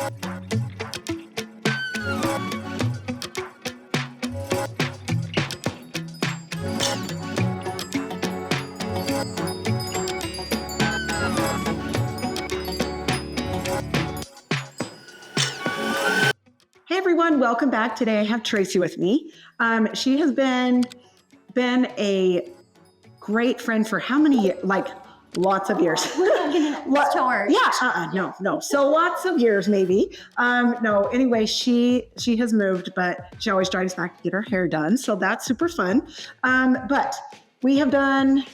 Hey everyone, welcome back. Today I have Tracy with me. She has been a great friend for how many years? Like lots of years. No. So lots of years, maybe. Anyway, she has moved, but she always drives back to get her hair done. So that's super fun. But we have done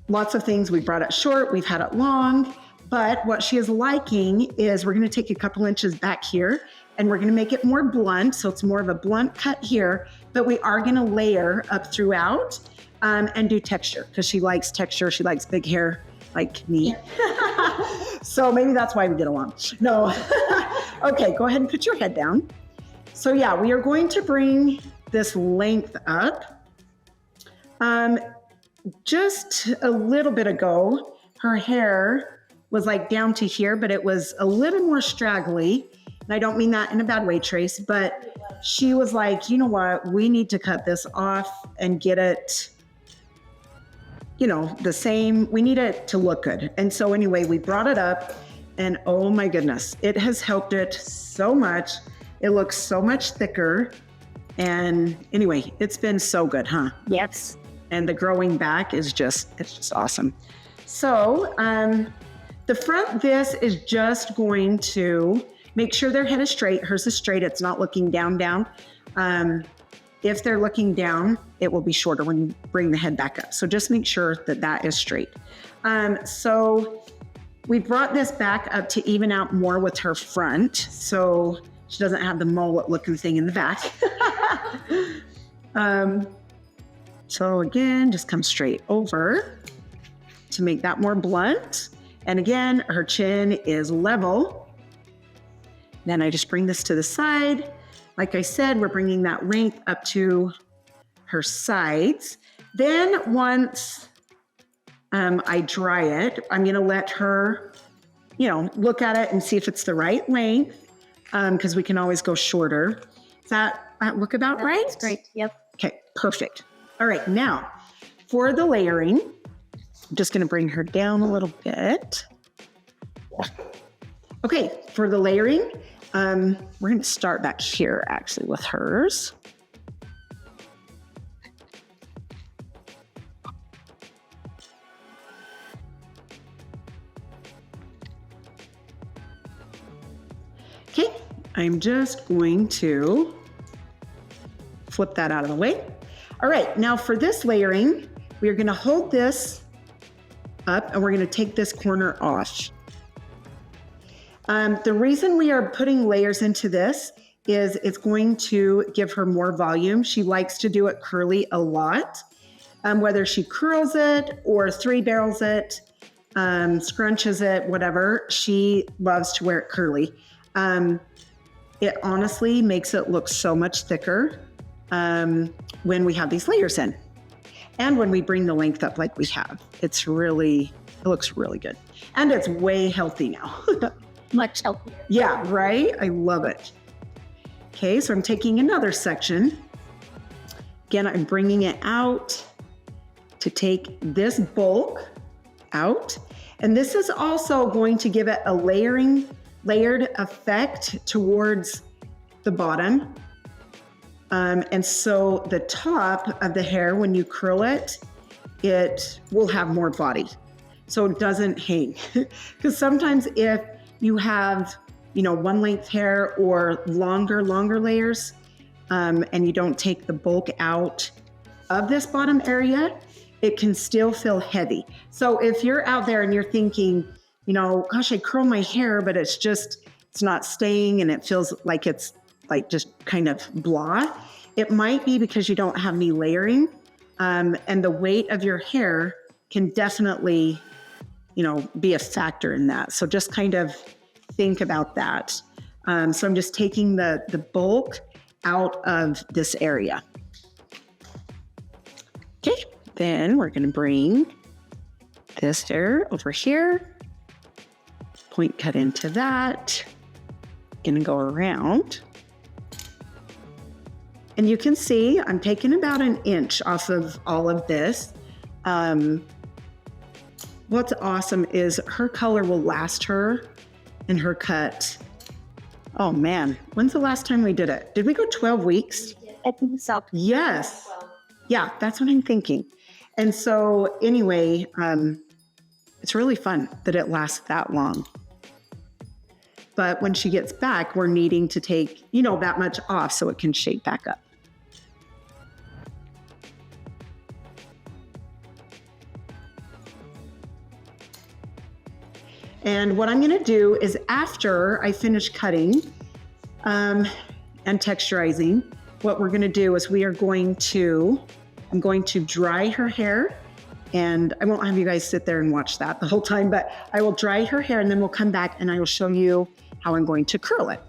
lots of things. We brought it short, we've had it long. But what she is liking is we're going to take a couple inches back here and we're going to make it more blunt. So it's more of a blunt cut here, but we are going to layer up throughout and do texture because she likes texture. She likes big hair like me. So maybe that's why we get along. No. Okay, go ahead and put your head down. So yeah, we are going to bring this length up. Just a little bit ago, her hair was like down to here, but it was a little more straggly. And I don't mean that in a bad way, Trace, but she was like, you know what, we need to cut this off and get it, the same, we need it to look good. And so anyway, we brought it up and oh my goodness, it has helped it so much. It looks so much thicker. And anyway, it's been so good, huh? Yes. And the growing back is it's just awesome. So, the front, this is just going to make sure their head is straight. Hers is straight. It's not looking down. If they're looking down, it will be shorter when you bring the head back up. So just make sure that is straight. So we brought this back up to even out more with her front. So she doesn't have the mullet looking thing in the back. So again, just come straight over to make that more blunt. And again, her chin is level. Then I just bring this to the side. Like I said, we're bringing that length up to her sides. Then once I dry it, I'm gonna let her, look at it and see if it's the right length, because we can always go shorter. Does that look about right? That's great, yep. Okay, perfect. All right, now for the layering, I'm just gonna bring her down a little bit. Okay, for the layering, we're gonna start back here actually with hers. Okay, I'm just going to flip that out of the way. All right, now for this layering, we are gonna hold this up and we're gonna take this corner off. The reason we are putting layers into this is it's going to give her more volume. She likes to do it curly a lot, whether she curls it or 3-barrels it, scrunches it, whatever. She loves to wear it curly. It honestly makes it look so much thicker when we have these layers in. And when we bring the length up like we have, it looks really good. And it's way healthy now. Much healthier. Yeah, right? I love it. Okay, so I'm taking another section. Again, I'm bringing it out to take this bulk out. And this is also going to give it a layered effect towards the bottom. And so the top of the hair, when you curl it, it will have more body. So it doesn't hang. Because sometimes if you have, one length hair or longer layers, and you don't take the bulk out of this bottom area, it can still feel heavy. So if you're out there and you're thinking, gosh, I curl my hair, but it's not staying and it feels like it's like just kind of blah, it might be because you don't have any layering, and the weight of your hair can definitely, be a factor in that. So just kind of think about that. So I'm just taking the bulk out of this area. Okay, then we're gonna bring this hair over here. point cut into that. Gonna go around. And you can see I'm taking about an inch off of all of this. What's awesome is her color will last her in her cut. Oh man, when's the last time we did it? Did we go 12 weeks? I think so. Yes. Yeah, that's what I'm thinking. And so anyway, it's really fun that it lasts that long. But when she gets back, we're needing to take, that much off so it can shape back up. And what I'm going to do is after I finish cutting and texturizing, what we're going to do is I'm going to dry her hair. And I won't have you guys sit there and watch that the whole time, but I will dry her hair and then we'll come back and I will show you how I'm going to curl it.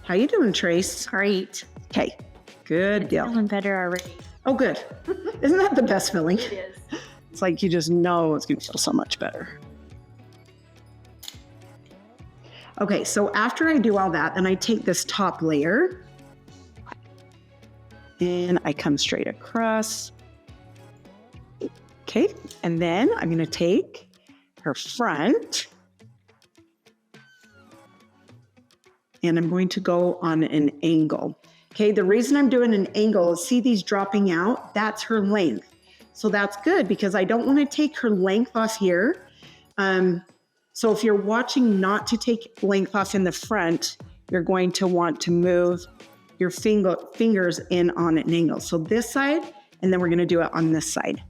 How you doing, Trace? Great. Okay, good deal. Feeling better already. Oh, good. Isn't that the best feeling? It is. It's like you just know it's going to feel so much better. Okay, so after I do all that, then I take this top layer and I come straight across. Okay, and then I'm going to take her front and I'm going to go on an angle. Okay, the reason I'm doing an angle is see these dropping out? That's her length. So that's good because I don't want to take her length off here. So if you're watching not to take length off in the front, you're going to want to move your fingers in on an angle. So this side, and then we're going to do it on this side.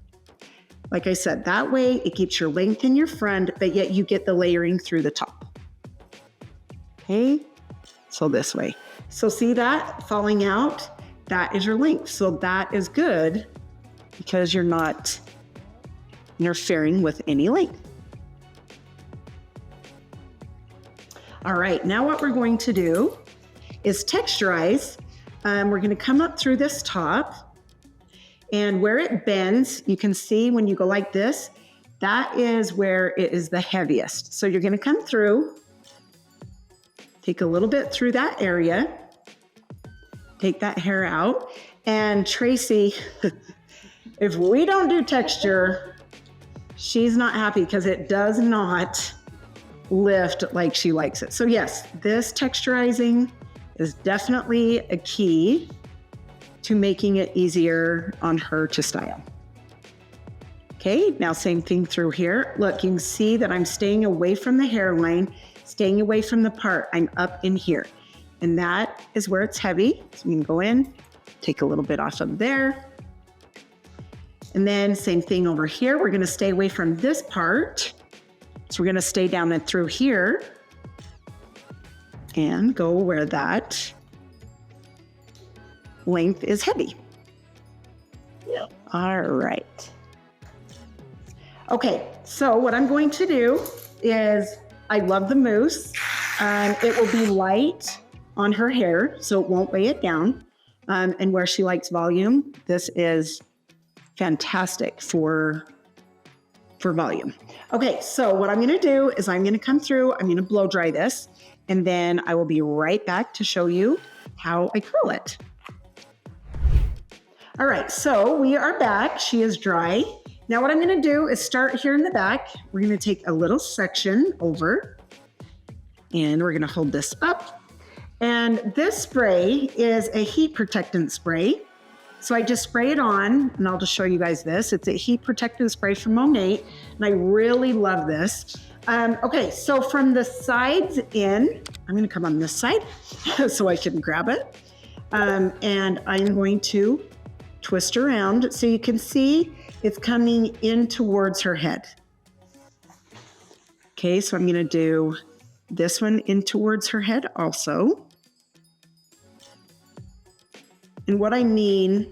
Like I said, that way it keeps your length in your front, but yet you get the layering through the top. Okay, so this way. So see that falling out? That is your length. So that is good because you're not interfering with any length. All right, now what we're going to do is texturize. We're going to come up through this top and where it bends, you can see when you go like this, that is where it is the heaviest. So you're going to come through, take a little bit through that area, take that hair out. And Tracy, if we don't do texture, she's not happy because it does not lift like she likes it. So yes, this texturizing is definitely a key to making it easier on her to style. Okay, now same thing through here. Look, you can see that I'm staying away from the hairline, staying away from the part. I'm up in here. And that is where it's heavy. So we can go in, take a little bit off of there. And then same thing over here. We're gonna stay away from this part. So we're gonna stay down and through here and go where that length is heavy. Yep. All right. Okay, so what I'm going to do is, I love the mousse. It will be light on her hair, so it won't weigh it down. And where she likes volume, this is fantastic for volume. Okay, so what I'm gonna do is I'm gonna come through, I'm gonna blow dry this, and then I will be right back to show you how I curl it. All right, so we are back. She is dry. Now what I'm gonna do is start here in the back. We're gonna take a little section over and we're gonna hold this up. And this spray is a heat protectant spray. So I just spray it on and I'll just show you guys this. It's a heat protectant spray from Monat and I really love this. Okay, so from the sides in, I'm gonna come on this side so I can grab it. And I'm going to twist around so you can see it's coming in towards her head. Okay, so I'm gonna do this one in towards her head also. And what I mean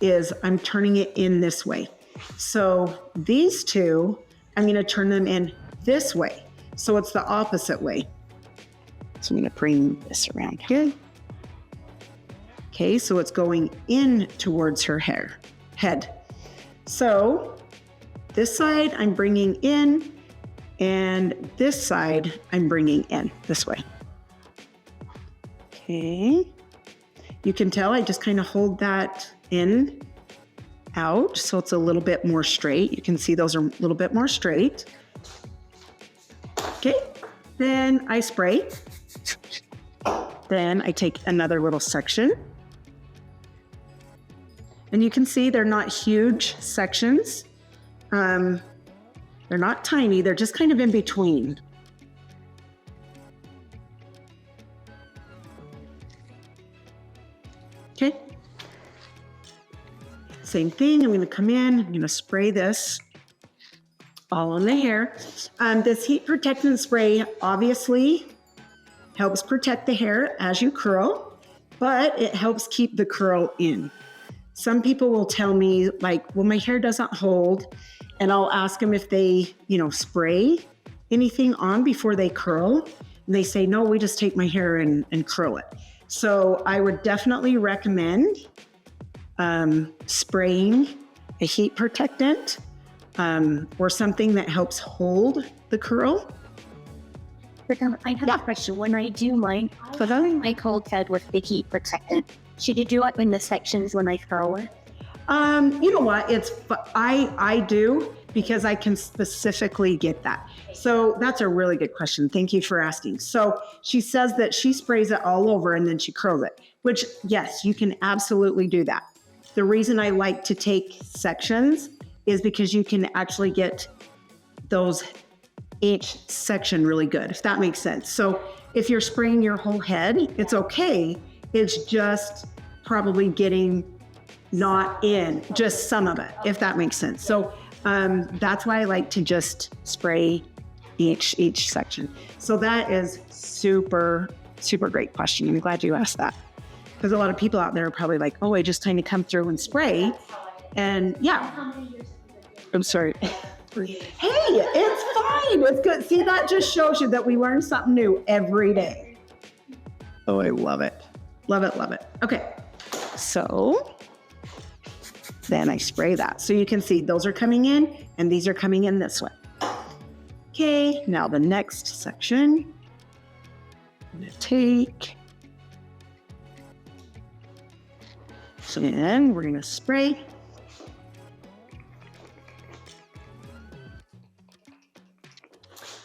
is I'm turning it in this way. So these two, I'm gonna turn them in this way. So it's the opposite way. So I'm gonna bring this around here. Okay, so it's going in towards her head. So this side I'm bringing in, and this side I'm bringing in this way. Okay. You can tell I just kind of hold that in, out, so it's a little bit more straight. You can see those are a little bit more straight. Okay, then I spray. Then I take another little section. And you can see they're not huge sections. They're not tiny, they're just kind of in between. Okay. Same thing, I'm going to come in, I'm going to spray this all on the hair. This heat protectant spray obviously helps protect the hair as you curl, but it helps keep the curl in. Some people will tell me like, well, my hair doesn't hold, and I'll ask them if they, spray anything on before they curl. And they say, no, we just take my hair and curl it. So I would definitely recommend spraying a heat protectant or something that helps hold the curl. I have a question. When I do mine, my cold head with the heat protectant, should you do it in the sections when I curl it? You know what? I do, because I can specifically get that. So that's a really good question. Thank you for asking. So she says that she sprays it all over and then she curls it, which yes, you can absolutely do that. The reason I like to take sections is because you can actually get those each section really good, if that makes sense. So if you're spraying your whole head, it's okay. It's just probably getting not in just some of it, if that makes sense. So that's why I like to just spray each section. So that is super, super great question. I'm glad you asked that, because a lot of people out there are probably like, oh, I just kind of come through and spray. And yeah, I'm sorry. Hey, it's fine. It's good. See, that just shows you that we learn something new every day. Oh, I love it. Love it, love it. Okay. So then I spray that. So you can see those are coming in and these are coming in this way. Okay, now the next section, I'm going to take, and we're going to spray.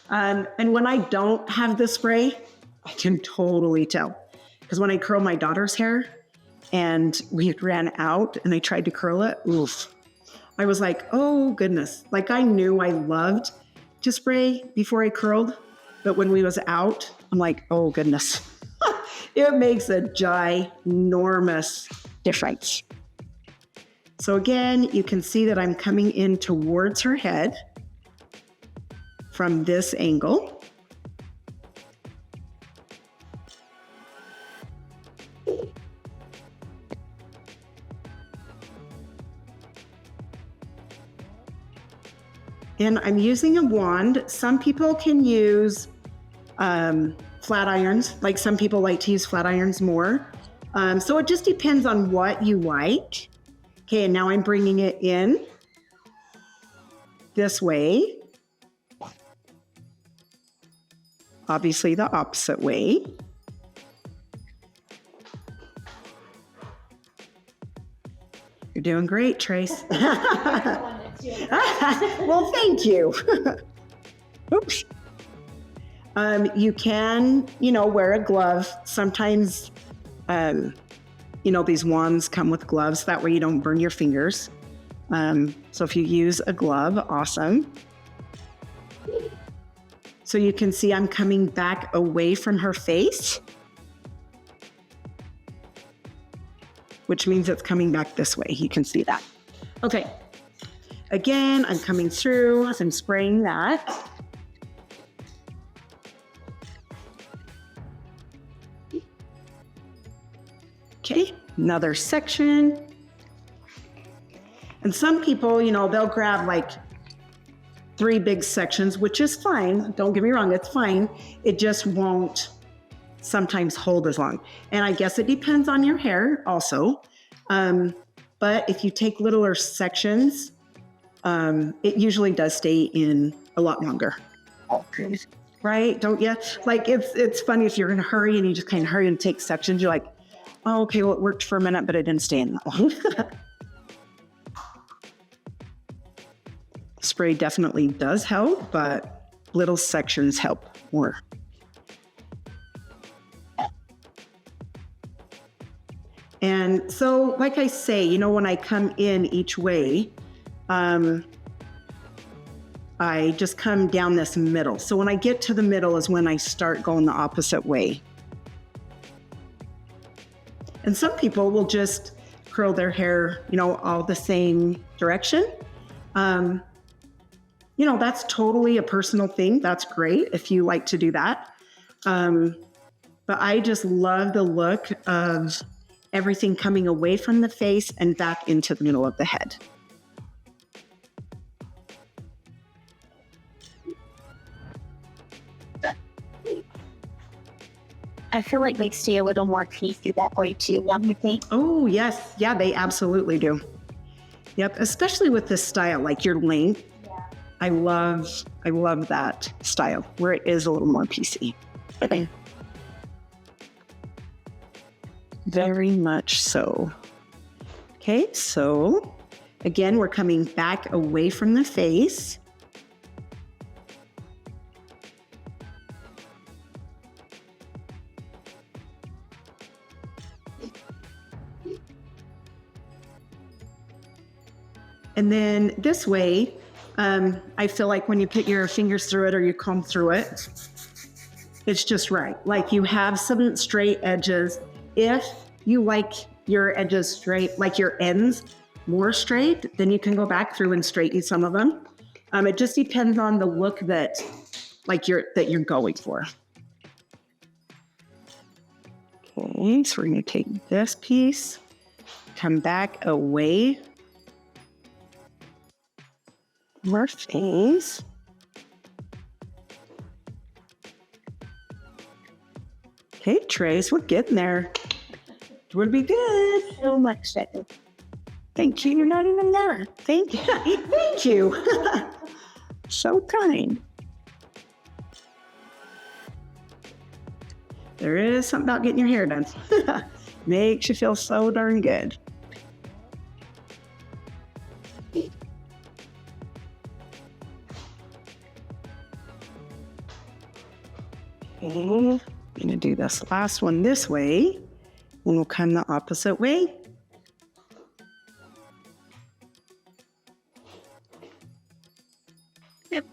And when I don't have the spray, I can totally tell. Because when I curl my daughter's hair and we ran out and I tried to curl it, oof. I was like, oh goodness. Like I knew I loved to spray before I curled, but when we was out, I'm like, oh goodness. It makes a ginormous difference. So again, you can see that I'm coming in towards her head from this angle. And I'm using a wand. Some people can use flat irons. Like some people like to use flat irons more. So it just depends on what you like. Okay, and now I'm bringing it in this way. Obviously the opposite way. You're doing great, Trace. Well, thank you. Oops. You can, wear a glove. Sometimes, these wands come with gloves. That way you don't burn your fingers. So if you use a glove, awesome. So you can see I'm coming back away from her face, which means it's coming back this way. You can see that. Okay. Again, I'm coming through as I'm spraying that. Okay, another section. And some people, they'll grab like 3 big sections, which is fine. Don't get me wrong, it's fine. It just won't sometimes hold as long. And I guess it depends on your hair also. But if you take littler sections, it usually does stay in a lot longer. Okay. Right? Don't you? Like it's funny if you're in a hurry and you just kind of hurry and take sections, you're like, oh, okay, well, it worked for a minute, but it didn't stay in that long. Spray definitely does help, but little sections help more. And so, like I say, you know, when I come in each way, I just come down this middle. So when I get to the middle is when I start going the opposite way. And some people will just curl their hair, you know, all the same direction. You know, that's totally a personal thing. That's great if you like to do that. But I just love the look of everything coming away from the face and back into the middle of the head. I feel like they stay a little more piecey that way too, don't you think? Oh, yes. Yeah, they absolutely do. Yep. Especially with this style, like your length. Yeah. I love that style where it is a little more piecey. Okay. Very much so. Okay. So again, we're coming back away from the face. And then this way, I feel like when you put your fingers through it or you comb through it, it's just right. Like you have some straight edges. If you like your edges straight, like your ends more straight, then you can go back through and straighten some of them. It just depends on the look that you're going for. Okay, so we're going to take this piece, come back away from our face. Okay, Trace, we're getting there. It would be good. So much better. Thank you. You're not even there. Thank you. Thank you. So kind. There is something about getting your hair done. Makes you feel so darn good. Okay, I'm going to do this last one this way, and we'll come the opposite way. Yep.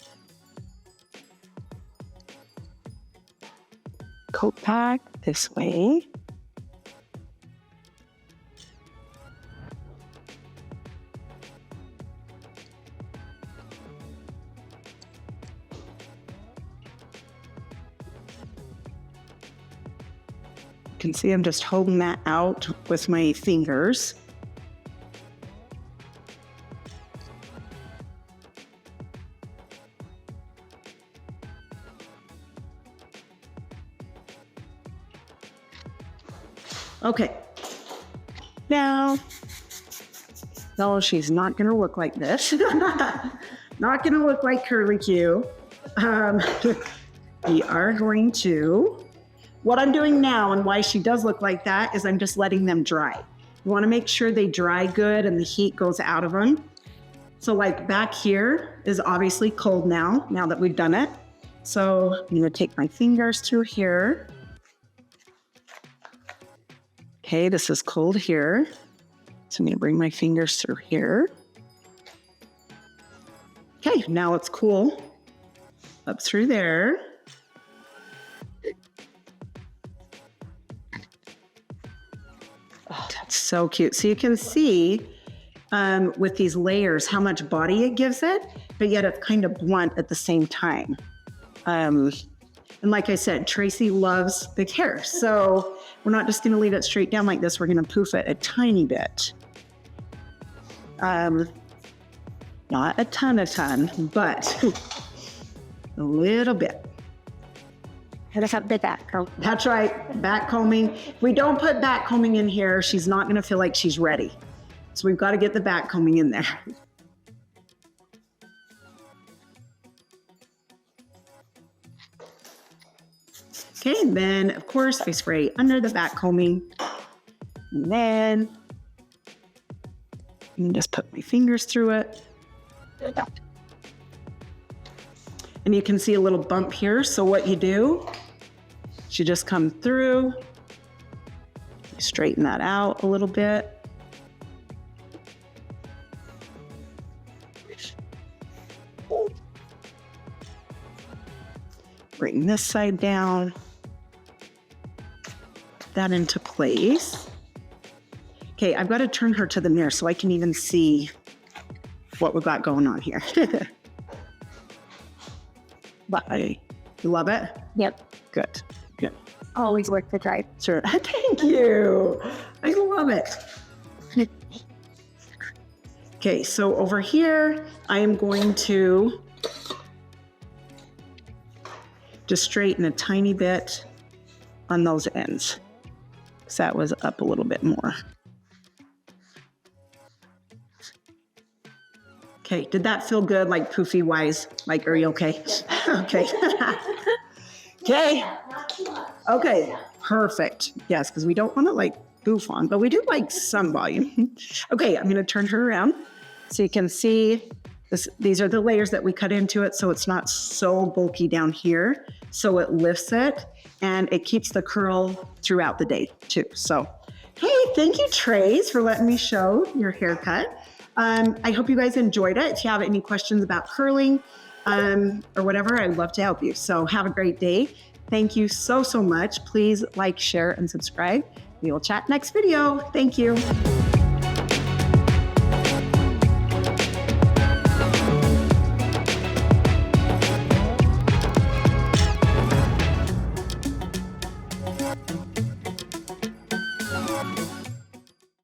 Coat back this way. You can see I'm just holding that out with my fingers. Okay. Now, no, she's not going to look like this. Not going to look like Curly Q. We are going to... What I'm doing now and why she does look like that is I'm just letting them dry. You want to make sure they dry good and the heat goes out of them. So like back here is obviously cold now that we've done it. So I'm going to take my fingers through here. Okay, this is cold here. So I'm going to bring my fingers through here. Okay, now it's cool. Up through there. Oh, that's so cute. So you can see with these layers how much body it gives it, but yet it's kind of blunt at the same time. And like I said, Tracy loves big hair. So we're not just going to leave it straight down like this. We're going to poof it a tiny bit. Not a ton, but a little bit. Gotta have the back comb. That's right, back combing. If we don't put back combing in here, she's not going to feel like she's ready. So we've got to get the back combing in there. Okay, and then of course I spray under the back combing. And then just put my fingers through it. And you can see a little bump here. So what you do, you just come through, you straighten that out a little bit. Bring this side down, put that into place. Okay, I've got to turn her to the mirror so I can even see what we've got going on here. Bye. You love it? Yep. Good, good. Always worth the drive. Sure. Thank you. I love it. Okay, so over here, I am going to just straighten a tiny bit on those ends. So that was up a little bit more. Okay, did that feel good, like poofy wise? Like, are you okay? Okay. Okay. Okay, perfect. Yes, because we don't want to like goof on, but we do like some volume. Okay, I'm gonna turn her around so you can see this. These are the layers that we cut into it, so it's not so bulky down here. So it lifts it and it keeps the curl throughout the day too. So, hey, thank you, Trace, for letting me show your haircut. I hope you guys enjoyed it. If you have any questions about curling or whatever, I'd love to help you. So have a great day. Thank you so much. Please like, share, and subscribe. We will chat next video. Thank you.